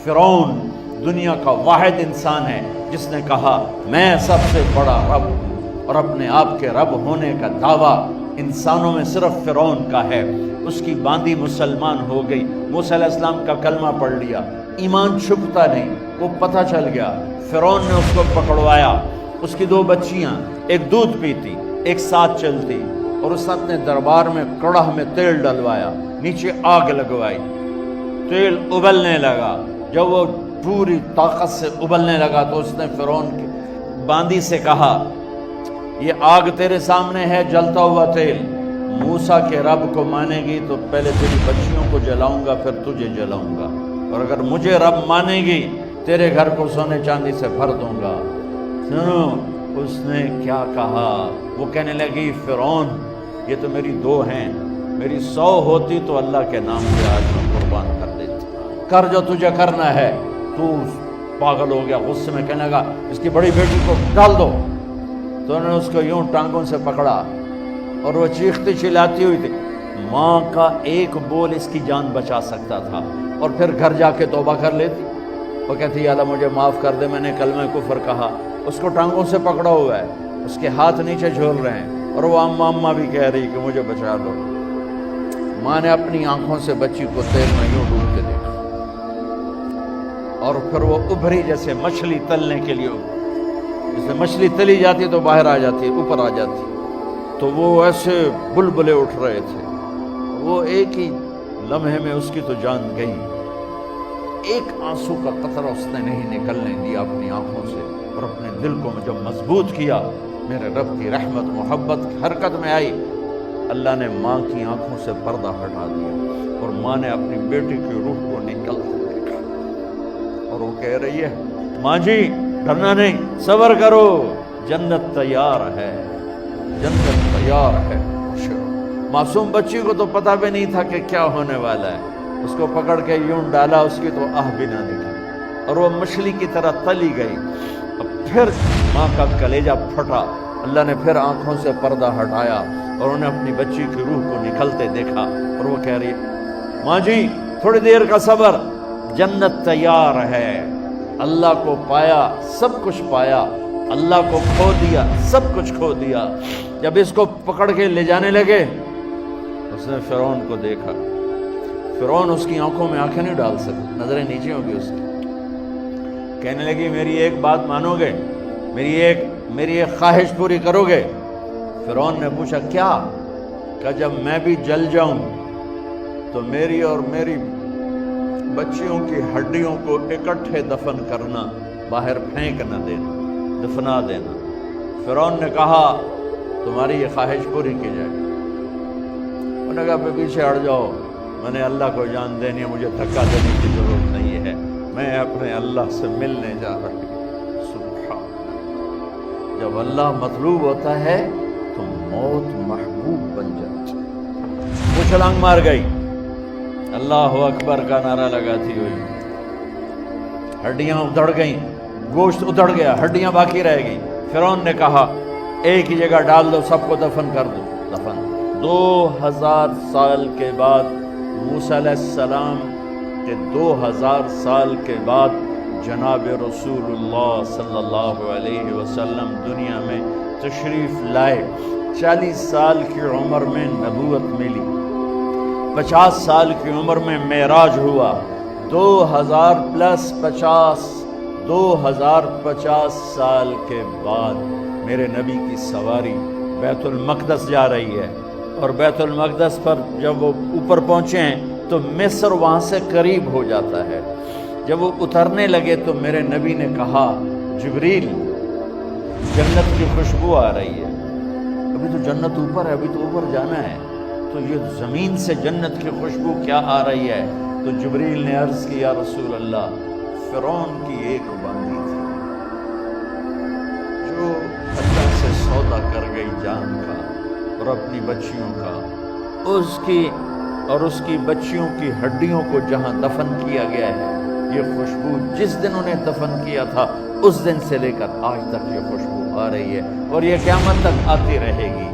فرعون دنیا کا واحد انسان ہے جس نے کہا میں سب سے بڑا رب ہوں، اور اپنے آپ کے رب ہونے کا دعویٰ انسانوں میں صرف فرعون کا ہے۔ اس کی باندی مسلمان ہو گئی، موسیٰ علیہ السلام کا کلمہ پڑھ لیا، ایمان چھپتا نہیں، وہ پتہ چل گیا۔ فرعون نے اس کو پکڑوایا، اس کی 2 بچیاں، ایک دودھ پیتی ایک ساتھ چلتی، اور اس نے اپنے دربار میں کڑاہ میں تیل ڈلوایا، نیچے آگ لگوائی، تیل ابلنے لگا۔ جب وہ پوری طاقت سے ابلنے لگا تو اس نے فرعون کی باندی سے کہا یہ آگ تیرے سامنے ہے، جلتا ہوا تیل، موسیٰ کے رب کو مانے گی تو پہلے تیری بچیوں کو جلاؤں گا پھر تجھے جلاؤں گا، اور اگر مجھے رب مانے گی تیرے گھر کو سونے چاندی سے بھر دوں گا۔ سنو اس نے کیا کہا، وہ کہنے لگی فرعون یہ تو میری 2 ہیں، میری 100 ہوتی تو اللہ کے نام پہ آج میں قربان کر دیتی، کر جو تجھے کرنا ہے۔ تو پاگل ہو گیا، غصے میں کہنے لگا اس کی بڑی بیٹی کو ڈال دو۔ تو انہوں نے اس کو یوں ٹانگوں سے پکڑا اور وہ چیختی چلاتی ہوئی تھی۔ ماں کا ایک بول اس کی جان بچا سکتا تھا، اور پھر گھر جا کے توبہ کر لیتی۔ وہ کہتی یا اللہ مجھے معاف کر دے، میں نے کلمہ کفر کہا۔ اس کو ٹانگوں سے پکڑا ہوا ہے، اس کے ہاتھ نیچے جھول رہے ہیں، اور وہ اماں اماں بھی کہہ رہی کہ مجھے بچا لو۔ ماں نے اپنی آنکھوں سے بچی کو تیل میں یوں ڈوب کے دیکھا، اور پھر وہ ابھری جیسے مچھلی تلنے کے لیے، جیسے مچھلی تلی جاتی تو باہر آ جاتی، اوپر آ جاتی، تو وہ ایسے بلبلے اٹھ رہے تھے۔ وہ ایک ہی لمحے میں اس کی تو جان گئی، ایک آنسو کا قطرہ اس نے نہیں نکلنے دیا اپنی آنکھوں سے، اور اپنے دل کو جب مضبوط کیا، میرے رب کی رحمت محبت حرکت میں آئی۔ اللہ نے ماں کی آنکھوں سے پردہ ہٹا دیا، اور ماں نے اپنی بیٹی کی روح کو نکلتے دیکھا، اور وہ کہہ رہی ہے ماں جی ڈرنا نہیں، صبر کرو، جنت تیار ہے، جنت تیار ہے۔ معصوم بچی کو تو پتہ بھی نہیں تھا کہ کیا ہونے والا ہے، اس کو پکڑ کے یوں ڈالا، اس کی تو آہ بھی نہ نکلی، اور وہ مچھلی کی طرح تلی گئی۔ اب پھر ماں کا کلیجہ پھٹا، اللہ نے پھر آنکھوں سے پردہ ہٹایا، اور انہیں اپنی بچی کی روح کو نکلتے دیکھا، اور وہ کہہ رہی ہے ماں جی تھوڑی دیر کا صبر، جنت تیار ہے۔ اللہ کو پایا سب کچھ پایا، اللہ کو کھو دیا سب کچھ کھو دیا۔ جب اس کو پکڑ کے لے جانے لگے، اس نے فرعون کو دیکھا۔ فرعون اس کی آنکھوں میں آنکھیں نہیں ڈال سکتا، نظریں نیچے ہو گئی اس کی۔ کہنے لگی میری ایک بات مانو گے، میری ایک خواہش پوری کرو گے؟ فرعون نے پوچھا کیا؟ کہ جب میں بھی جل جاؤں تو میری اور میری بچیوں کی ہڈیوں کو اکٹھے دفن کرنا، باہر پھینک نہ دینا، دفنا دینا۔ فرعون نے کہا تمہاری یہ خواہش پوری کی جائے۔ انہوں نے کہا پیچھے ہٹ جاؤ، میں نے اللہ کو جان دینی ہے، مجھے دھکا دینے کی ضرورت نہیں ہے، میں اپنے اللہ سے ملنے جا رہی ہوں۔ سبحان اللہ، جب اللہ مطلوب ہوتا ہے تو موت محبوب بن جاتی۔ وہ چھلانگ مار گئی، اللہ اکبر کا نعرہ لگاتی ہوئی، ہڈیاں ادھڑ گئیں، گوشت ادھڑ گیا، ہڈیاں باقی رہ گئی۔ فرعون نے کہا ایک ہی جگہ ڈال دو، سب کو دفن کر دو۔ دفن 2000 سال کے بعد، موسیٰ علیہ السلام کے 2000 سال کے بعد جناب رسول اللہ صلی اللہ علیہ وسلم دنیا میں تشریف لائے۔ 40 سال کی عمر میں نبوت ملی، 50 سال کی عمر میں معراج ہوا، 2050 سال کے بعد میرے نبی کی سواری بیت المقدس جا رہی ہے، اور بیت المقدس پر جب وہ اوپر پہنچے ہیں تو مصر وہاں سے قریب ہو جاتا ہے۔ جب وہ اترنے لگے تو میرے نبی نے کہا جبریل جنت کی خوشبو آ رہی ہے، ابھی تو جنت اوپر ہے، ابھی تو اوپر جانا ہے، تو یہ زمین سے جنت کی خوشبو کیا آ رہی ہے؟ تو جبریل نے عرض کی یا رسول اللہ فرعون کی ایک باندی تھی جو اللہ سے سودا کر گئی جان کا اور اپنی بچیوں کا، اس کی بچیوں کی ہڈیوں کو جہاں دفن کیا گیا ہے، یہ خوشبو جس دن انہیں دفن کیا تھا اس دن سے لے کر آج تک یہ خوشبو آ رہی ہے، اور یہ قیامت تک آتی رہے گی۔